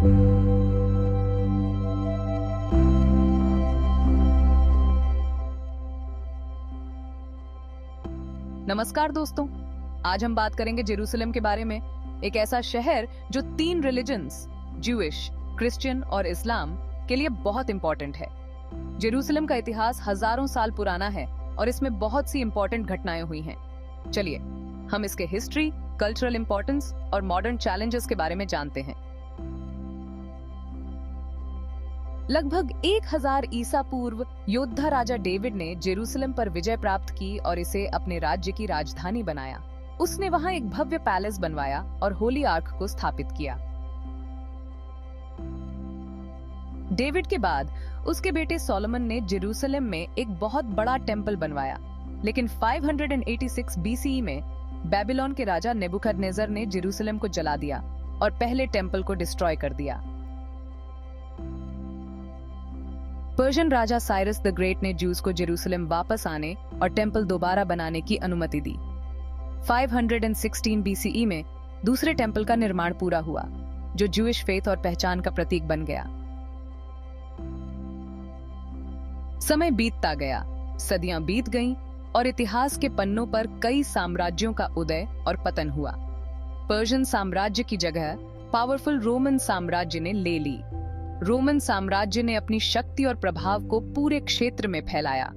नमस्कार दोस्तों, आज हम बात करेंगे जेरूसलम के बारे में। एक ऐसा शहर जो 3 रिलीजन्स ज्यूइश, क्रिश्चियन और इस्लाम के लिए बहुत इंपॉर्टेंट है। जेरूसलम का इतिहास हजारों साल पुराना है और इसमें बहुत सी इंपॉर्टेंट घटनाएं हुई हैं। चलिए हम इसके हिस्ट्री, कल्चरल इंपॉर्टेंस और मॉडर्न चैलेंजेस के बारे में जानते हैं। लगभग 1000 ईसा पूर्व योद्धा राजा डेविड ने जेरूसलम पर विजय प्राप्त की और इसे अपने राज्य की राजधानी बनाया। उसने वहां एक भव्य पैलेस बनवाया और होली आर्क को स्थापित किया। डेविड के बाद उसके बेटे सोलोमन ने जेरूसलम में एक बहुत बड़ा टेंपल बनवाया, लेकिन 586 बीसीई में बेबीलोन के राजा नेबुकदनेस्सर ने जेरूसलम को जला दिया और पहले टेंपल को डिस्ट्रॉय कर दिया। Persian Raja Cyrus the great ने ज्यूज को जेरूसलम वापस आने और टेंपल दोबारा बनाने की अनुमति दी। 516 बीसीई में दूसरे टेंपल का निर्माण पूरा हुआ, जो ज्यूइश फेथ और पहचान का प्रतीक बन गया। समय बीतता गया, सदियां बीत गईं और इतिहास के पन्नों पर कई साम्राज्यों का उदय और पतन हुआ। पर्शियन साम्राज्य की जगह पावरफुल रोमन साम्राज्य ने ले ली। रोमन साम्राज्य ने अपनी शक्ति और प्रभाव को पूरे क्षेत्र में फैलाया।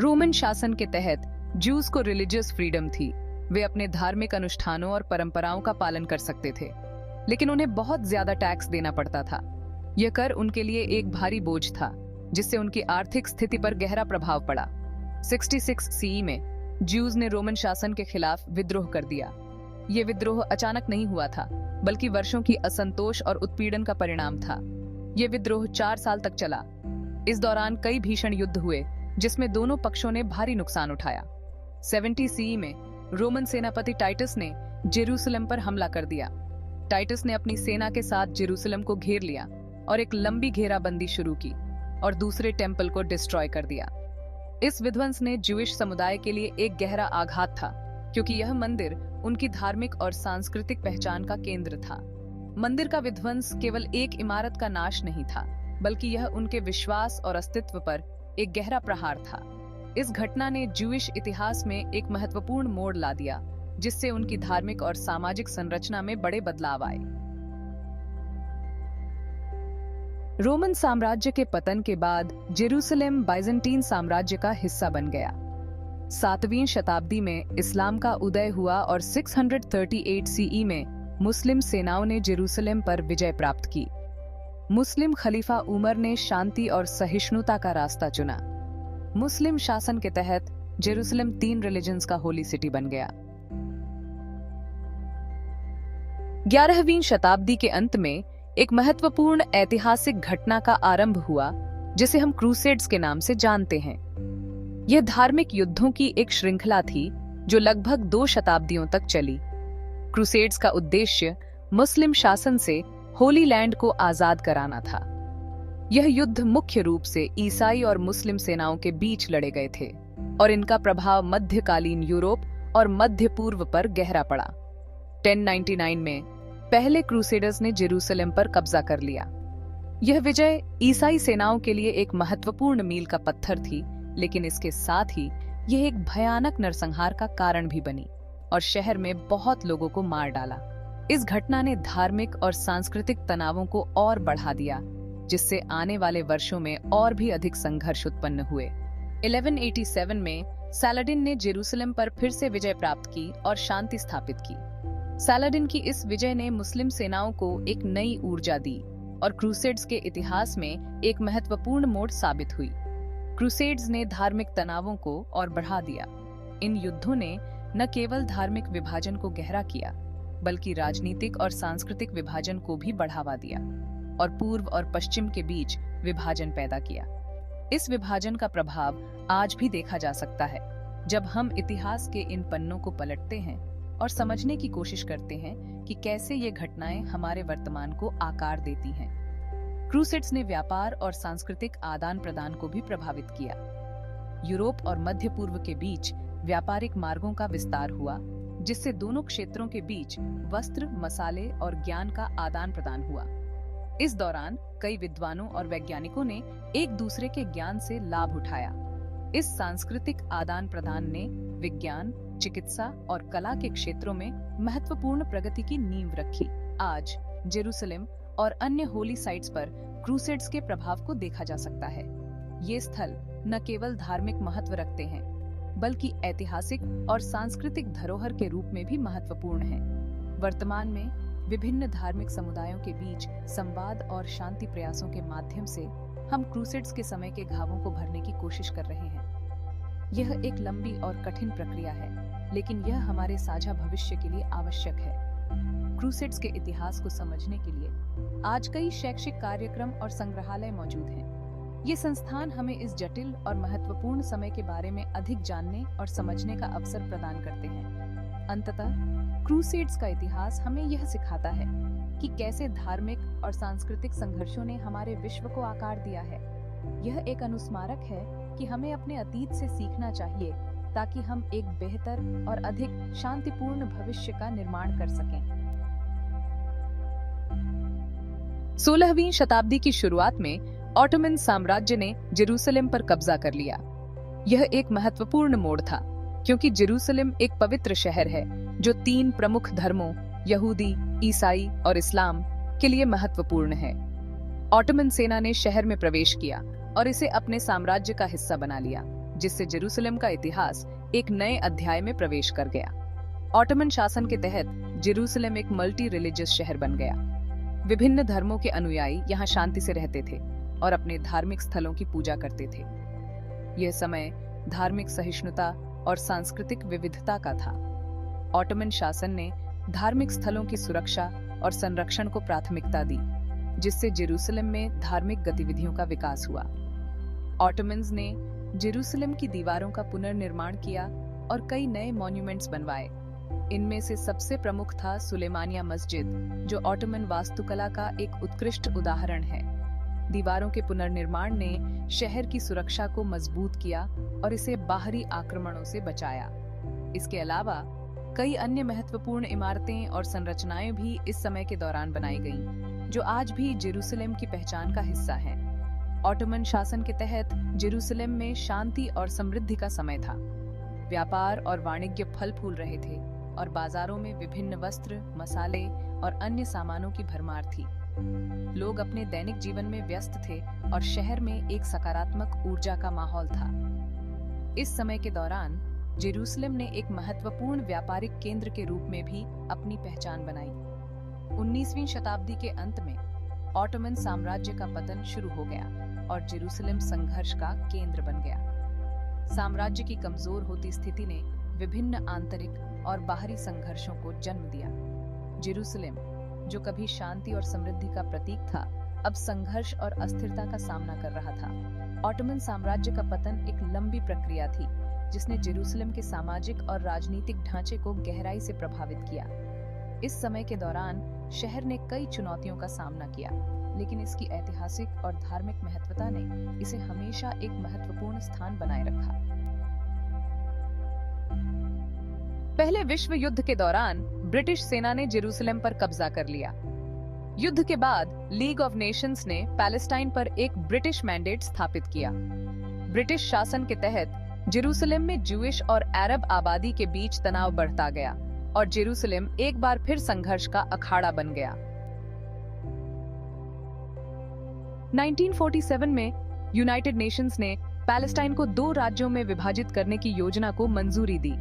रोमन शासन के तहत ज्यूज को रिलीजियस फ्रीडम थी। वे अपने धार्मिक अनुष्ठानों और परंपराओं का पालन कर सकते थे, लेकिन उन्हें बहुत ज्यादा टैक्स देना पड़ता था। यह कर उनके लिए एक भारी बोझ था, जिससे उनकी आर्थिक स्थिति पर गहरा प्रभाव पड़ा। 66 सीई में ज्यूज ने रोमन शासन के खिलाफ विद्रोह कर दिया। यह विद्रोह अचानक नहीं हुआ था, बल्कि वर्षों की असंतोष और उत्पीड़न का परिणाम था। यह विद्रोह 4 साल तक चला। इस दौरान कई भीषण युद्ध हुए, जिसमें दोनों पक्षों ने भारी नुकसान उठाया। 70 सीई में रोमन सेनापति टाइटस ने जेरूसलम पर हमला कर दिया। टाइटस ने अपनी सेना के साथ जेरूसलम को घेर लिया और एक लंबी घेराबंदी शुरू की और दूसरे टेंपल को डिस्ट्रॉय कर दिया। इस विध्वंस ने ज्यूइश समुदाय के लिए एक गहरा आघात था, क्योंकि यह मंदिर उनकी धार्मिक और सांस्कृतिक पहचान का केंद्र था। मंदिर का विध्वंस केवल एक इमारत का नाश नहीं था, बल्कि यह उनके विश्वास और अस्तित्व पर एक गहरा प्रहार था। इस घटना ने ज्यूइश इतिहास में एक महत्वपूर्ण मोड़ ला दिया, जिससे उनकी धार्मिक और सामाजिक संरचना में बड़े बदलाव आए। रोमन साम्राज्य के पतन के बाद जेरूसलम बाइजेंटीन साम्राज्य का हिस्सा बन गया। 7वीं शताब्दी में इस्लाम का उदय हुआ और 638 सीई में मुस्लिम सेनाओं ने जेरूसलम पर विजय प्राप्त की। मुस्लिम खलीफा उमर ने शांति और सहिष्णुता का रास्ता चुना। मुस्लिम शासन के तहत जेरूसलम 3 रिलीजन्स का होली सिटी बन गया। 11वीं शताब्दी के अंत में एक महत्वपूर्ण ऐतिहासिक घटना का आरंभ हुआ, जिसे हम क्रूसेड्स के नाम से जानते हैं। यह धार्मिक युद्धों की एक श्रृंखला थी जो लगभग 2 शताब्दियों तक चली। क्रूसेड्स का उद्देश्य मुस्लिम शासन से होली लैंड को आजाद कराना था। यह युद्ध मुख्य रूप से ईसाई और मुस्लिम सेनाओं के बीच लड़े गए थे और इनका प्रभाव मध्यकालीन यूरोप और मध्य पूर्व पर गहरा पड़ा। 1099 में पहले क्रूसेडर्स ने जेरूसलम पर कब्जा कर लिया। यह विजय ईसाई सेनाओं के लिए एक महत्वपूर्ण मील का पत्थर थी, लेकिन इसके साथ ही यह एक भयानक नरसंहार का कारण भी बनी और शहर में बहुत लोगों को मार डाला। इस घटना ने धार्मिक और सांस्कृतिक तनावों को और बढ़ा दिया, जिससे आने वाले वर्षों में और भी अधिक संघर्ष उत्पन्न हुए। 1187 में सैलाडिन ने जेरूसलम पर फिर से विजय प्राप्त की और शांति स्थापित की। सैलाडिन की इस विजय ने मुस्लिम सेनाओं को एक नई ऊर्जा दी और क्रूसेड्स के इतिहास में एक महत्वपूर्ण मोड़ साबित हुई। क्रूसेड्स ने धार्मिक तनावों को और बढ़ा दिया। इन युद्धों ने न केवल धार्मिक विभाजन को गहरा किया, बल्कि राजनीतिक और सांस्कृतिक विभाजन को भी बढ़ावा दिया और पूर्व और पश्चिम के बीच विभाजन पैदा किया। इस विभाजन का प्रभाव आज भी देखा जा सकता है, जब हम इतिहास के इन पन्नों को पलटते हैं और समझने की कोशिश करते हैं कि कैसे ये घटनाएं हमारे वर्तमान को आकार देती हैं। क्रूसेड्स ने व्यापार और सांस्कृतिक आदान प्रदान को भी प्रभावित किया। यूरोप और मध्य पूर्व के बीच व्यापारिक मार्गों का विस्तार हुआ, जिससे दोनों क्षेत्रों के बीच वस्त्र, मसाले और ज्ञान का आदान प्रदान हुआ। इस दौरान कई विद्वानों और वैज्ञानिकों ने एक दूसरे के ज्ञान से लाभ उठाया। इस सांस्कृतिक आदान प्रदान ने विज्ञान, चिकित्सा और कला के क्षेत्रों में महत्वपूर्ण प्रगति की नींव रखी। आज जेरूसलम और अन्य होली साइट्स पर क्रूसेड्स के प्रभाव को देखा जा सकता है। ये स्थल न केवल धार्मिक महत्व रखते हैं, बल्कि ऐतिहासिक और सांस्कृतिक धरोहर के रूप में भी महत्वपूर्ण हैं। वर्तमान में विभिन्न धार्मिक समुदायों के बीच संवाद और शांति प्रयासों के माध्यम से हम क्रूसेड्स के समय के घावों को भरने की कोशिश कर रहे हैं। यह एक लंबी और कठिन प्रक्रिया है, लेकिन यह हमारे साझा भविष्य के लिए आवश्यक है। क्रूसेड्स के इतिहास को समझने के लिए आज कई शैक्षिक कार्यक्रम और संग्रहालय मौजूद हैं। ये संस्थान हमें इस जटिल और महत्वपूर्ण समय के बारे में अधिक जानने और समझने का अवसर प्रदान करते हैं। अंततः क्रूसेड्स का इतिहास हमें यह सिखाता है कि कैसे धार्मिक और सांस्कृतिक संघर्षों ने हमारे विश्व को आकार दिया है। यह एक अनुस्मारक है कि हमें अपने अतीत से सीखना चाहिए ताकि हम एक बेहतर और अधिक शांतिपूर्ण भविष्य का निर्माण कर सकें। 16वीं शताब्दी की शुरुआत में ऑटोमन साम्राज्य ने जेरूसलम पर कब्जा कर लिया। यह एक महत्वपूर्ण मोड़ था, क्योंकि जेरूसलम एक पवित्र शहर है जो 3 प्रमुख धर्मों यहूदी, ईसाई और इस्लाम के लिए महत्वपूर्ण है। ऑटोमन सेना ने शहर में प्रवेश किया और इसे अपने साम्राज्य का हिस्सा बना लिया, जिससे जेरूसलम का इतिहास एक नए अध्याय में प्रवेश कर गया। ऑटोमन शासन के तहत जेरूसलम एक मल्टी रिलीजियस शहर बन गया। विभिन्न धर्मों के अनुयायी यहाँ शांति से रहते थे और अपने धार्मिक स्थलों की पूजा करते थे। यह समय धार्मिक सहिष्णुता और सांस्कृतिक विविधता का था। ऑटोमन शासन ने धार्मिक स्थलों की सुरक्षा और संरक्षण को प्राथमिकता दी, जिससे जेरूसलम में धार्मिक गतिविधियों का विकास हुआ। ऑटोमन्स ने जेरूसलम की दीवारों का पुनर्निर्माण किया और कई नए मॉन्यूमेंट्स बनवाए। इनमें से सबसे प्रमुख था सुलेमानिया मस्जिद, जो ऑटोमन वास्तुकला का एक उत्कृष्ट उदाहरण है। दीवारों के पुनर्निर्माण ने शहर की सुरक्षा को मजबूत किया और इसे बाहरी आक्रमणों से बचाया। इसके अलावा कई अन्य महत्वपूर्ण इमारतें और संरचनाएं भी इस समय के दौरान बनाई गईं, जो आज भी जेरूसलम की पहचान का हिस्सा हैं। ऑटोमन शासन के तहत जेरूसलम में शांति और समृद्धि का समय था। व्यापार और वाणिज्य फल फूल रहे थे और बाजारों में विभिन्न वस्त्र, मसाले और अन्य सामानों की भरमार थी। लोग अपने दैनिक जीवन में व्यस्त थे और शहर में एक सकारात्मक ऊर्जा का माहौल था। इस समय के दौरान जेरूसलम ने एक महत्वपूर्ण व्यापारिक केंद्र के रूप में भी अपनी पहचान बनाई। 19वीं शताब्दी के अंत में ऑटोमन साम्राज्य का पतन शुरू हो गया और जेरूसलम संघर्ष का केंद्र बन गया। साम्राज्य की कमजोर होती स्थिति ने विभिन्न आंतरिक और बाहरी संघर्षों को जन्म दिया। जेरूसलम, जो कभी शांति और समृद्धि का प्रतीक था, अब संघर्ष और अस्थिरता का सामना कर रहा था। ऑटोमन साम्राज्य का पतन एक लंबी प्रक्रिया थी, जिसने जेरूसलम के सामाजिक और राजनीतिक ढांचे को गहराई से प्रभावित किया। इस समय के दौरान शहर ने कई चुनौतियों का सामना किया, लेकिन इसकी ऐतिहासिक और धार्मिक महत्वता ने इसे हमेशा एक महत्वपूर्ण स्थान बनाए रखा। पहले विश्व युद्ध के दौरान ब्रिटिश सेना ने जेरूसलम पर कब्जा कर लिया। युद्ध के बाद लीग ऑफ नेशंस ने पैलेस्टाइन पर एक ब्रिटिश मैंडेट स्थापित किया। ब्रिटिश शासन के तहत जेरूसलम में ज्यूइश और अरब आबादी के बीच तनाव बढ़ता गया और जेरूसलम एक बार फिर संघर्ष का अखाड़ा बन गया। 1947 में यूनाइटेड नेशंस ने पैलेस्टाइन को 2 राज्यों में विभाजित करने की योजना को मंजूरी दी।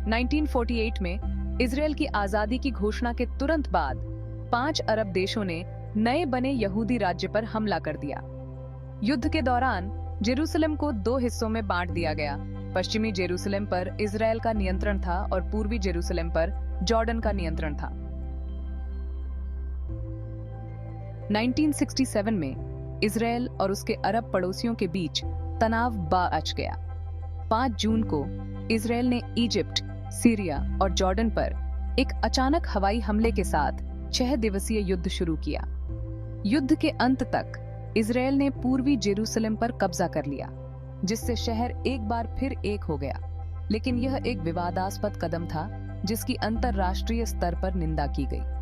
1948 में इजरायल की आजादी की घोषणा के तुरंत बाद 5 अरब देशों ने नए बने यहूदी राज्य पर हमला कर दिया। युद्ध के दौरान जेरूसलम को 2 हिस्सों में बांट दिया गया। पश्चिमी जेरूसलम पर इजरायल का नियंत्रण था और पूर्वी जेरूसलम पर जॉर्डन का नियंत्रण था। 1967 में इजरायल और उसके अरब पड़ोसियों के बीच तनाव बढ़ गया। 5 जून को इजरायल ने इजिप्ट, सीरिया और जॉर्डन पर एक अचानक हवाई हमले के साथ 6 दिवसीय युद्ध शुरू किया। युद्ध के अंत तक इजरायल ने पूर्वी जेरूसलम पर कब्जा कर लिया, जिससे शहर एक बार फिर एक हो गया। लेकिन यह एक विवादास्पद कदम था जिसकी अंतर्राष्ट्रीय स्तर पर निंदा की गई।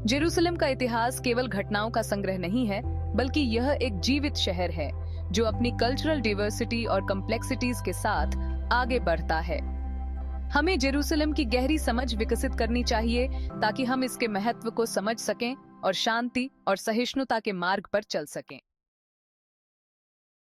जेरूसलम का इतिहास केवल घटनाओं का संग्रह नहीं है, बल्कि यह एक जीवित शहर है जो अपनी कल्चरल डाइवर्सिटी और कॉम्प्लेक्सिटीज के साथ आगे बढ़ता है। हमें जेरूसलम की गहरी समझ विकसित करनी चाहिए ताकि हम इसके महत्व को समझ सकें और शांति और सहिष्णुता के मार्ग पर चल सकें।